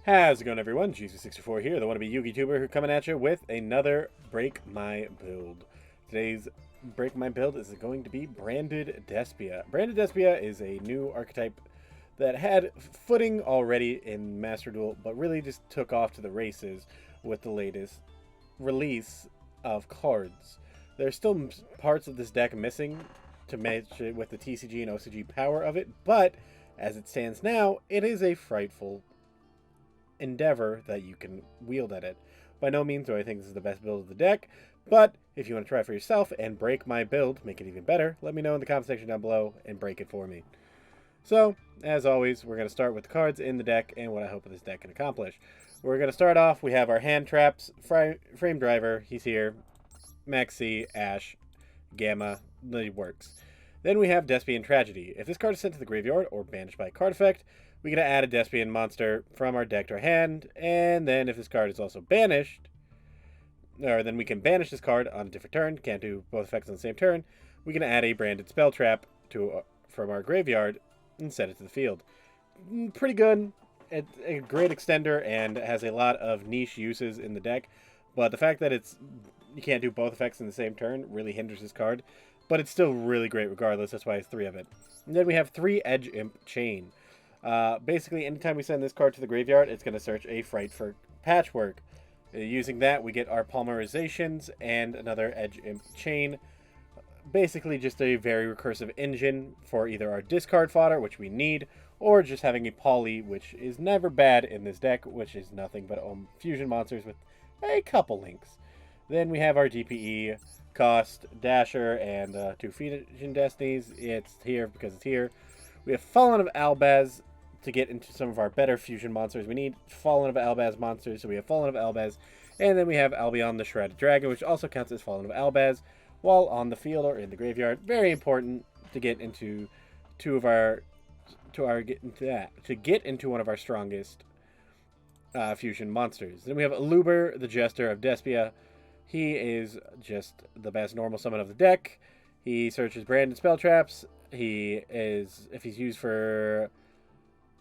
How's it going, everyone? Jesus64 here, the wannabe Yugi tuber, who coming at you with another Break My Build. Today's Break My Build is going to be Branded Despia. Branded Despia is a new archetype that had footing already in Master Duel, but really just took off to the races with the latest release of cards. There's still parts of this deck missing to match it with the TCG and OCG power of it, but as it stands now, it is a frightful endeavor that you can wield at it. By no means do I think this is the best build of the deck, but if you want to try it for yourself and break my build, make it even better, let me know in the comment section down below and break it for me. So, as always, we're going to start with the cards in the deck and what I hope this deck can accomplish. We're going to start off, we have our hand traps, frame driver, he's here, Maxi, Ash, Gamma, the works. Then we have Despian Tragedy. If this card is sent to the graveyard or banished by a card effect, we get to add a Despian monster from our deck to our hand, and then if this card is also banished, or then we can banish this card on a different turn, can't do both effects on the same turn, we can add a branded spell trap from our graveyard and set it to the field. Pretty good. It's a great extender and has a lot of niche uses in the deck, but the fact that you can't do both effects in the same turn really hinders this card, but it's still really great regardless. That's why it's 3 of it. And then we have 3 Edge Imp Chain. Basically, anytime we send this card to the graveyard, it's going to search a Fright for Patchwork. Using that, we get our Polymerizations and another Edge Imp Chain. Basically, just a very recursive engine for either our discard fodder, which we need, or just having a poly, which is never bad in this deck, which is nothing but fusion monsters with a couple links. Then we have our DPE, Cost, Dasher, and 2 Fusion Destinies. It's here because it's here. We have Fallen of Albaz to get into some of our better fusion monsters. We need Fallen of Albaz monsters, so we have Fallen of Albaz. And then we have Albion the Shrouded Dragon, which also counts as Fallen of Albaz, while on the field or in the graveyard. Very important to get into one of our strongest fusion monsters. Then we have Aluber, the Jester of Despia. He is just the best normal summon of the deck. He searches branded spell traps. If he's used for,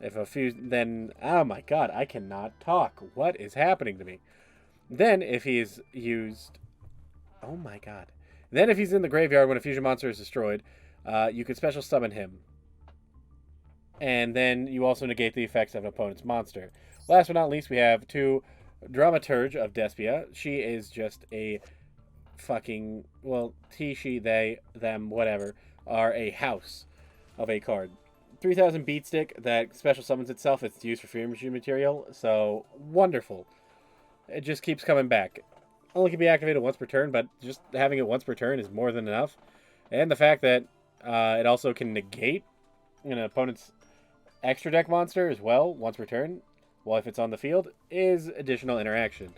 then, oh my god, I cannot talk. What is happening to me? Then if he's used, oh my god. Then if he's in the graveyard when a fusion monster is destroyed, you can special summon him. And then you also negate the effects of an opponent's monster. Last but not least, we have 2 Dramaturge of Despia. She is just a fucking, well, he, she, they, them, whatever, are a house of a card. 3000 beat stick that special summons itself. It's used for Fear Machine material, so wonderful. It just keeps coming back. Only can be activated once per turn, but just having it once per turn is more than enough. And the fact that it also can negate an opponent's extra deck monster as well once per turn, while if it's on the field, is additional interaction.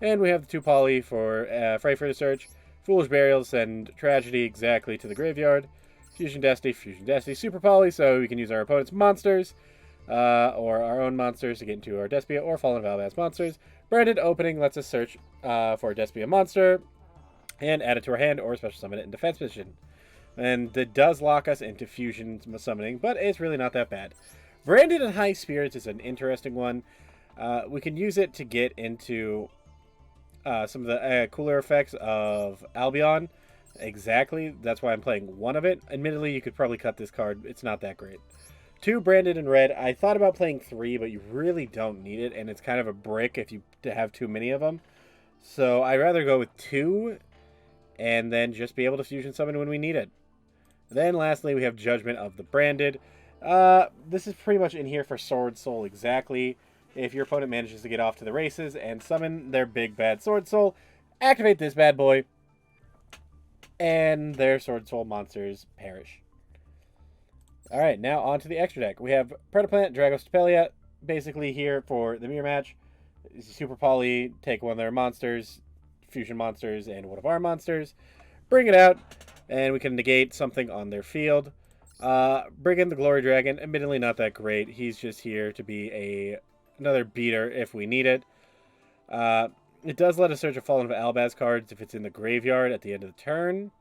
And we have the 2 poly for Fright for the Search, Foolish Burial, send Tragedy exactly to the graveyard, Fusion Destiny, Super Poly, so we can use our opponent's monsters, or our own monsters to get into our Despia, or Fallen of Albaz monsters. Branded Opening lets us search for a Despia monster, and add it to our hand, or special summon it in defense position. And it does lock us into fusion summoning, but it's really not that bad. Branded and High Spirits is an interesting one. We can use it to get into some of the cooler effects of Albion. Exactly. That's why I'm playing 1 of it. Admittedly, you could probably cut this card. It's not that great. 2 Branded in Red. I thought about playing 3, but you really don't need it, and it's kind of a brick if you have too many of them. So I'd rather go with 2, and then just be able to fusion summon when we need it. Then lastly, we have Judgment of the Branded. This is pretty much in here for Sword Soul exactly. If your opponent manages to get off to the races and summon their big bad Sword Soul, activate this bad boy, and their Sword Soul monsters perish. Alright, now on to the extra deck. We have Predaplant, Dragostapelia, basically here for the mirror match. Super Poly, take one of their monsters, fusion monsters, and one of our monsters. Bring it out, and we can negate something on their field. Bring in the Glory Dragon. Admittedly not that great. He's just here to be another beater if we need it. It does let us search a Fallen of Albaz cards if it's in the graveyard at the end of the turn.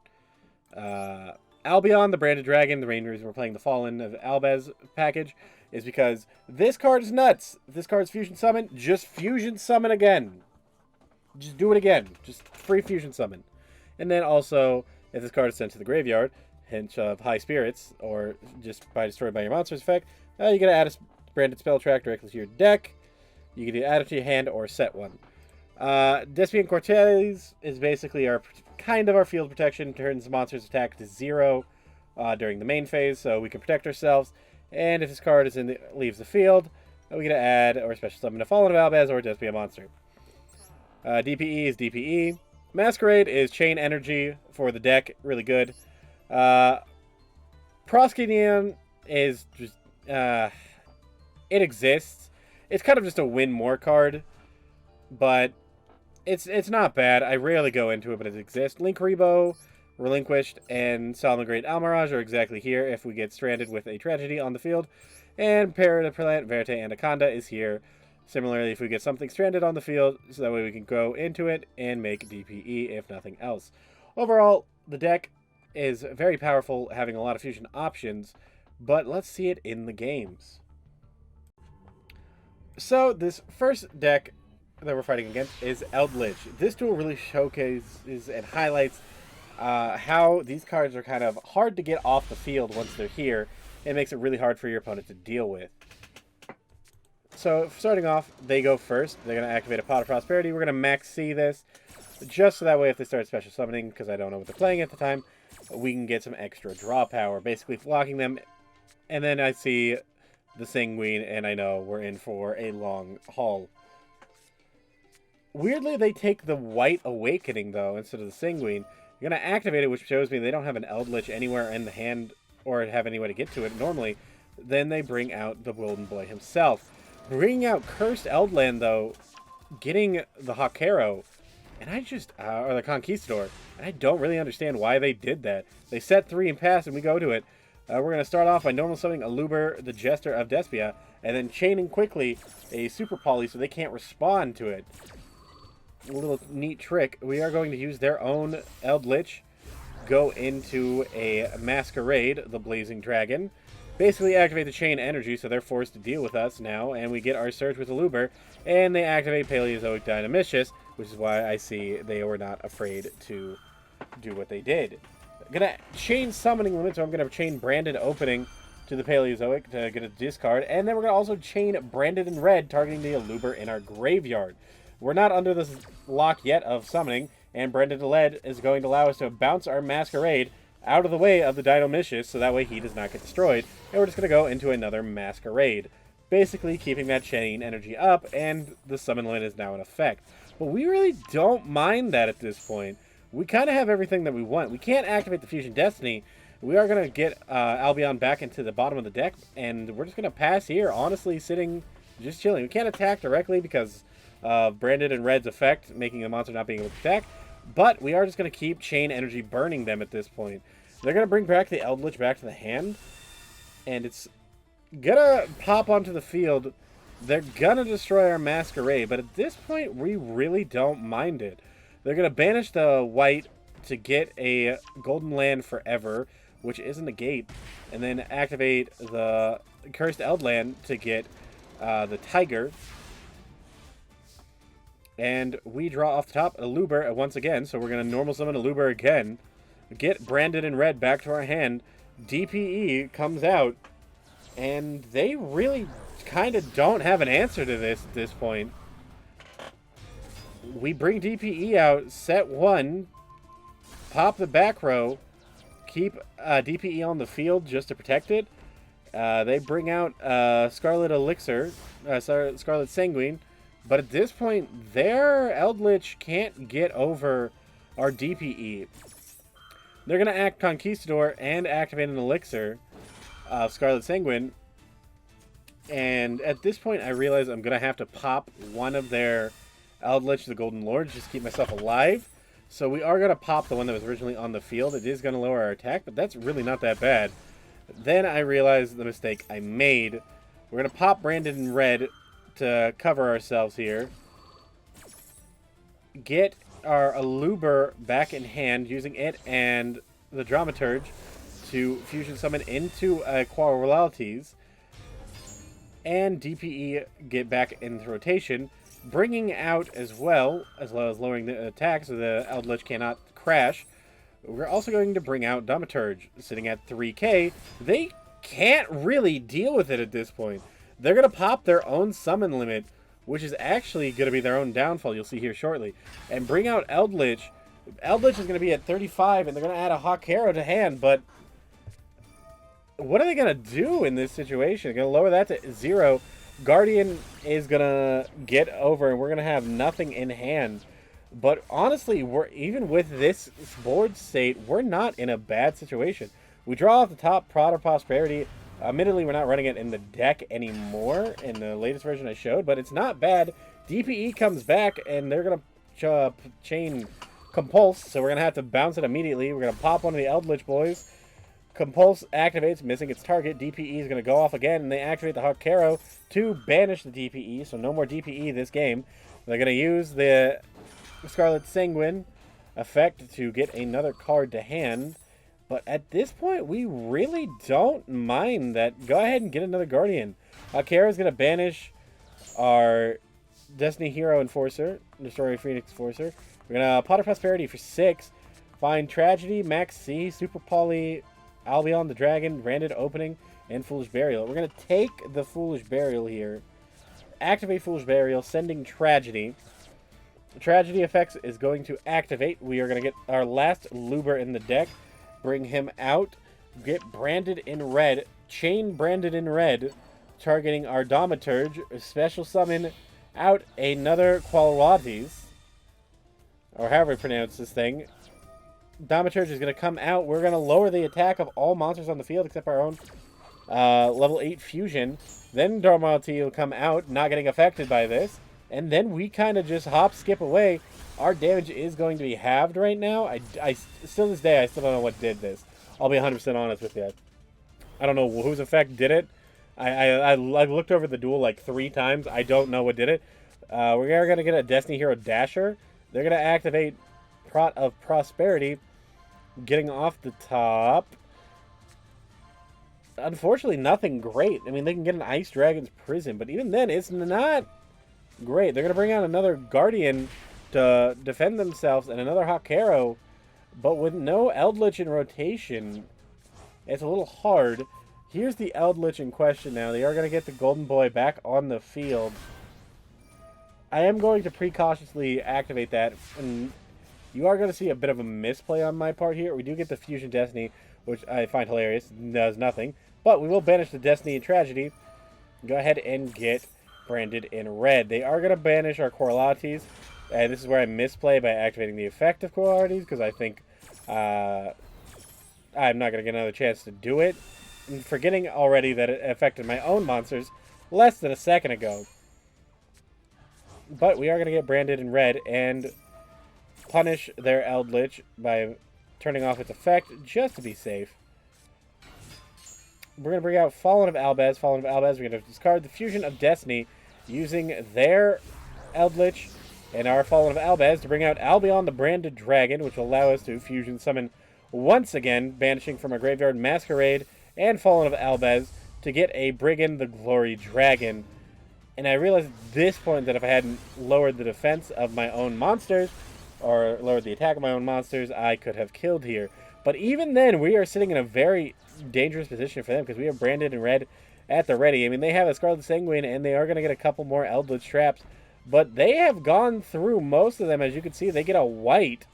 Albion, the Branded Dragon, the main reason we're playing the Fallen of Albaz package, is because this card is nuts. If this card's fusion summon, just fusion summon again. Just do it again. Just free fusion summon. And then also, if this card is sent to the graveyard, hint of High Spirits, or just by destroyed by your monster's effect, you gotta add a branded spell track directly to your deck. You can either add it to your hand or set one. Despia Cortez is basically kind of our field protection. Turns monster's attack to 0 during the main phase, so we can protect ourselves. And if this card leaves the field, we get to add or special summon a Fallen Valbaz or Despia monster. DPE is DPE. Masquerade is chain energy for the deck, really good. Proskinian is just it exists. It's kind of just a win more card, but it's not bad. I rarely go into it, but it exists. Link Rebo, Relinquished, and Solemn Great Almirage are exactly here if we get stranded with a tragedy on the field. And Paraplant, Verte, Anaconda is here. Similarly, if we get something stranded on the field, so that way we can go into it and make DPE, if nothing else. Overall, the deck is very powerful, having a lot of fusion options, but let's see it in the games. So, this first deck that we're fighting against is Eldritch. This duel really showcases and highlights how these cards are kind of hard to get off the field once they're here. It makes it really hard for your opponent to deal with. So, starting off, they go first. They're going to activate a Pot of Prosperity. We're going to max C this, just so that way if they start special summoning, because I don't know what they're playing at the time, we can get some extra draw power, basically blocking them. And then I see the Sanguine, and I know we're in for a long haul. Weirdly, they take the White Awakening, though, instead of the Sanguine. You're going to activate it, which shows me they don't have an Eldritch anywhere in the hand or have any way to get to it normally. Then they bring out the Golden Boy himself. Bringing out Cursed Eldland, though, getting the Hakero, and I just, or the Conquistador, and I don't really understand why they did that. They set 3 and pass, and we go to it. We're going to start off by normal summoning Aluber, the Jester of Despia, and then chaining quickly a Super Poly so they can't respond to it. A little neat trick. We are going to use their own Eldritch, go into a Masquerade, the Blazing Dragon, basically activate the chain energy so they're forced to deal with us now, and we get our Surge with Aluber, and they activate Paleozoic Dynamicious, which is why I see they were not afraid to do what they did. I'm going to chain Summoning Limit, so I'm going to chain Branded Opening to the Paleozoic to get a discard, and then we're going to also chain Branded in Red, targeting the Aluber in our graveyard. We're not under this lock yet of summoning, and Branded in Red is going to allow us to bounce our Masquerade out of the way of the Dynamicious, so that way he does not get destroyed, and we're just going to go into another Masquerade, basically keeping that chain energy up, and the summon limit is now in effect. But we really don't mind that at this point. We kind of have everything that we want. We can't activate the Fusion Destiny. We are going to get Albion back into the bottom of the deck, and we're just going to pass here, honestly sitting, just chilling. We can't attack directly because of Branded in Red's effect, making the monster not being able to attack, but we are just going to keep chain energy burning them at this point. They're going to bring back the Eldritch back to the hand, and it's going to pop onto the field. They're going to destroy our Masquerade, but at this point, we really don't mind it. They're going to banish the white to get a Golden Land Forever, which isn't a gate, and then activate the Cursed Eldland to get the Tiger. And we draw off the top Aluber once again, so we're going to normal summon Aluber again. Get Branded in Red back to our hand. DPE comes out, and they really kind of don't have an answer to this at this point. We bring DPE out, set 1, pop the back row, keep DPE on the field just to protect it. They bring out Scarlet Elixir, Scarlet Sanguine, but at this point, their Eldritch can't get over our DPE. They're going to act Conquistador and activate an Elixir of Scarlet Sanguine. And at this point, I realize I'm going to have to pop one of their Eldritch, the Golden Lord, just to keep myself alive. So we are going to pop the one that was originally on the field. It is going to lower our attack, but that's really not that bad. Then I realized the mistake I made. We're going to pop Branded in Red to cover ourselves here. Get our Aluber back in hand, using it and the Dramaturge to fusion summon into Qualities. and DPE get back into rotation, bringing out as well as lowering the attack so the Eldritch cannot crash. We're also going to bring out Thaumaturge, sitting at 3k. They can't really deal with it at this point. They're going to pop their own summon limit, which is actually going to be their own downfall, you'll see here shortly, and bring out Eldritch. Eldritch is going to be at 35, and they're going to add a Hawk Arrow to hand, but what are they going to do in this situation? They're going to lower that to 0. Guardian is going to get over, and we're going to have nothing in hand. But honestly, even with this board state, we're not in a bad situation. We draw off the top Prod of Prosperity. Admittedly, we're not running it in the deck anymore in the latest version I showed, but it's not bad. DPE comes back, and they're going to chain Compulse, so we're going to have to bounce it immediately. We're going to pop one of the Eldritch boys. Compulse activates, missing its target. DPE is going to go off again, and they activate the Hawk Arrow to banish the DPE, so no more DPE this game. They're going to use the Scarlet Sanguine effect to get another card to hand. But at this point, we really don't mind that. Go ahead and get another Guardian. Hawk Arrow is going to banish our Destiny Hero Enforcer, Destroyer Phoenix Enforcer. We're going to Pot of Prosperity for 6. Find Tragedy, Max C, Super Poly, Albion the Dragon, Branded Opening, and Foolish Burial. We're going to take the Foolish Burial here. Activate Foolish Burial, sending Tragedy. Tragedy effects is going to activate. We are going to get our last Luber in the deck. Bring him out. Get branded in red. Chain branded in red. Targeting our Thaumaturge. Special summon out another Qualities. Or however you pronounce this thing. Thaumaturge is going to come out. We're going to lower the attack of all monsters on the field except our own level 8 fusion. Then Dogmatika will come out, not getting affected by this. And then we kind of just hop, skip away. Our damage is going to be halved right now. I still to this day, I still don't know what did this. I'll be 100% honest with you. I don't know whose effect did it. I looked over the duel like 3 times. I don't know what did it. We're going to get a Destiny Hero Dasher. They're going to activate Prot of Prosperity. Getting off the top. Unfortunately, nothing great. I mean, they can get an Ice Dragon's Prison, but even then, it's not great. They're going to bring out another Guardian to defend themselves and another Hawk Arrow, but with no Eldritch in rotation, it's a little hard. Here's the Eldritch in question now. They are going to get the Golden Boy back on the field. I am going to precautiously activate that, and you are going to see a bit of a misplay on my part here. We do get the Fusion Destiny, which I find hilarious. Does nothing. But we will banish the Destiny and Tragedy. Go ahead and get branded in red. They are going to banish our Correlates. This is where I misplay by activating the effect of Correlates, because I think I'm not going to get another chance to do it. I'm forgetting already that it affected my own monsters less than a second ago. But we are going to get branded in red and punish their Eldritch by turning off its effect just to be safe. We're going to bring out Fallen of Albaz. Fallen of Albaz, we're going to discard the Fusion of Destiny using their Eldritch and our Fallen of Albaz to bring out Albion the Branded Dragon, which will allow us to Fusion Summon once again, banishing from our graveyard Masquerade and Fallen of Albaz to get a Brigand the Glory Dragon. And I realized at this point that if I hadn't lowered the defense of my own monsters, or lowered the attack of my own monsters, I could have killed here. But even then, we are sitting in a very dangerous position for them, because we are branded in red at the ready. I mean, they have a Scarlet Sanguine, and they are going to get a couple more Eldritch Traps. But they have gone through most of them. As you can see, they get a white.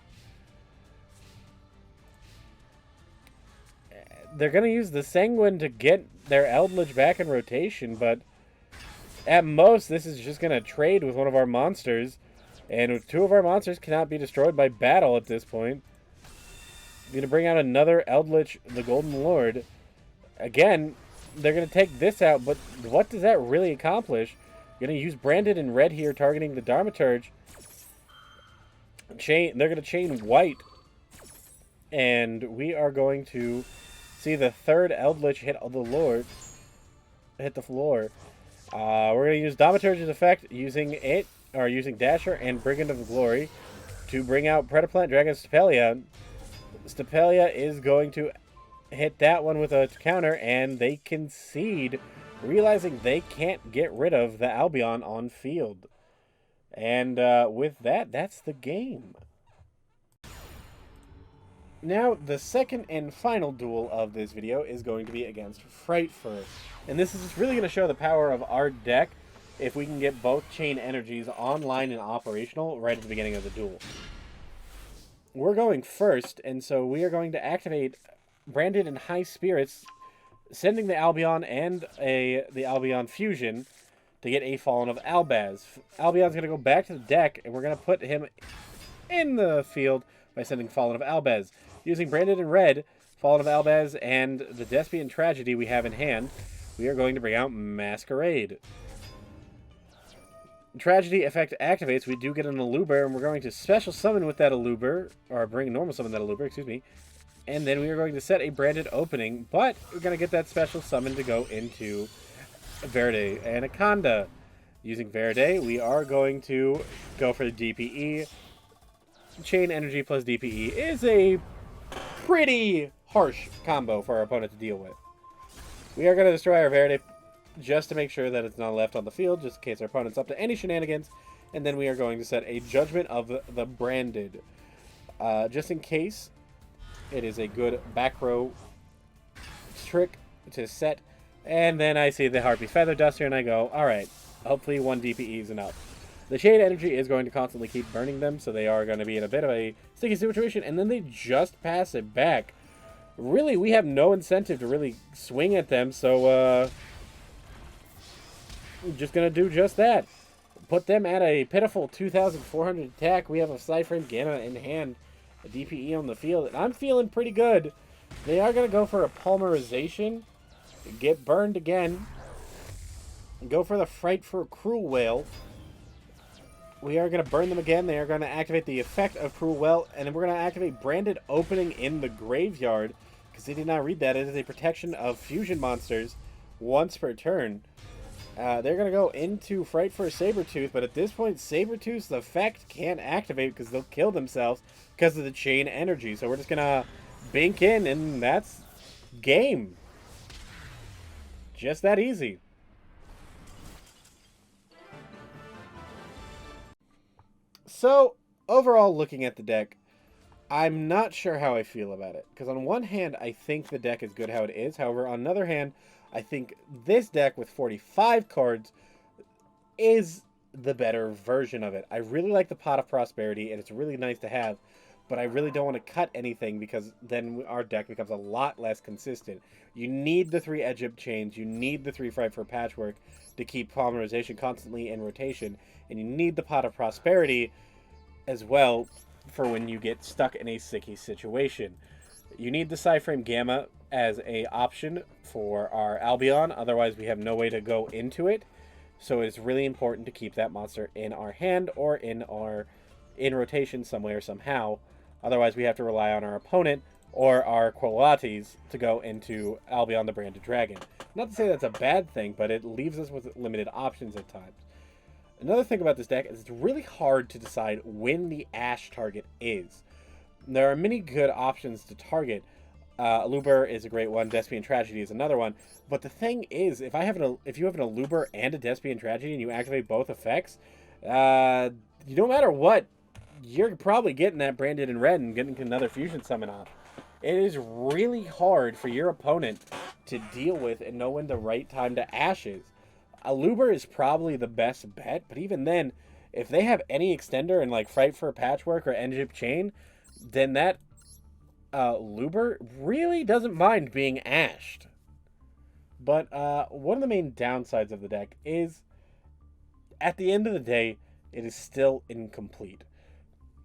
They're going to use the Sanguine to get their Eldritch back in rotation, but at most, this is just going to trade with one of our monsters. And 2 of our monsters cannot be destroyed by battle at this point. We're going to bring out another Eldritch, the Golden Lord. Again, they're going to take this out, but what does that really accomplish? Going to use Branded in red here, targeting the Thaumaturge. They're going to chain white. And we are going to see the 3rd Eldritch hit the floor. We're going to use Thaumaturge's effect, using Dasher and Brigand of Glory to bring out Predaplant Dragon Stepelia. Stepelia is going to hit that one with a counter, and they concede realizing they can't get rid of the Albion on field. And with that, that's the game. Now, the second and final duel of this video is going to be against Frightfur. And this is really going to show the power of our deck if we can get both chain energies online and operational right at the beginning of the duel. We're going first, and so we are going to activate Branded in High Spirits, sending the Albion and the Albion Fusion to get a Fallen of Albaz. Albion's going to go back to the deck, and we're going to put him in the field by sending Fallen of Albaz. Using Branded in Red, Fallen of Albaz, and the Despian Tragedy we have in hand, we are going to bring out Masquerade. Tragedy effect activates, we do get an Aluber, and we're going to special summon with that Aluber, or bring normal summon that Aluber, excuse me, and then we are going to set a branded opening, but we're going to get that special summon to go into Verde Anaconda. Using Verde, we are going to go for the DPE. Chain Energy plus DPE is a pretty harsh combo for our opponent to deal with. We are going to destroy our Verde just to make sure that it's not left on the field, just in case our opponent's up to any shenanigans. And then we are going to set a Judgment of the Branded. Just in case, it is a good back row trick to set. And then I see the Harpy Feather Duster and I go, alright, hopefully one DPE is enough. The Chain Energy is going to constantly keep burning them, so they are going to be in a bit of a sticky situation, and then they just pass it back. Really, we have no incentive to really swing at them, so we're just going to do just that. Put them at a pitiful 2,400 attack. We have a Psyframe Gamma in hand, a DPE on the field, and I'm feeling pretty good. They are going to go for a Pulverization, get burned again, and go for the Frightfur Cruel Whale. We are going to burn them again. They are going to activate the effect of Cruel Whale, and then we're going to activate Branded Opening in the Graveyard, because they did not read that. It is a protection of fusion monsters once per turn. They're going to go into Frightfur Sabertooth, but at this point, Sabertooth's effect can't activate because they'll kill themselves because of the chain energy. So we're just going to bink in, and that's game. Just that easy. So, overall, looking at the deck, I'm not sure how I feel about it. Because on one hand, I think the deck is good how it is. However, on another hand, I think this deck with 45 cards is the better version of it. I really like the Pot of Prosperity, and it's really nice to have. But I really don't want to cut anything because then our deck becomes a lot less consistent. You need the 3 Egypt chains. You need the 3 Frightfur Patchwork to keep Polymerization constantly in rotation. And you need the Pot of Prosperity as well for when you get stuck in a sticky situation. You need the Psyframe Gamma as a option for our Albion. Otherwise, we have no way to go into it. So it's really important to keep that monster in our hand or in rotation some way or somehow. Otherwise, we have to rely on our opponent or our Qualates to go into Albion the Branded Dragon. Not to say that's a bad thing, but it leaves us with limited options at times. Another thing about this deck is it's really hard to decide when the Ash target is. There are many good options to target. Aluber is a great one. Despian Tragedy is another one. But the thing is, if you have an Aluber and a Despian Tragedy and you activate both effects, no matter what, you're probably getting that Branded in Red and getting another Fusion Summon off. It is really hard for your opponent to deal with and know when the right time to Ash is. Aluber is probably the best bet, but even then, if they have any extender in like Frightfur Patchwork or Egypt Chain, then that Aluber really doesn't mind being ashed. But one of the main downsides of the deck is, at the end of the day, it is still incomplete.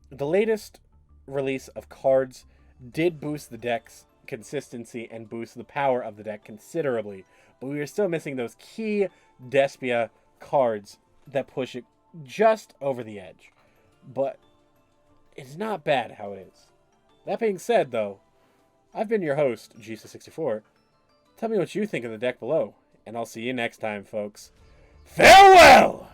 The latest release of cards did boost the deck's consistency and boost the power of the deck considerably, but we are still missing those key Despia cards that push it just over the edge. But it's not bad how it is. That being said, though, I've been your host, Jesus64. Tell me what you think of the deck below, and I'll see you next time, folks. Farewell!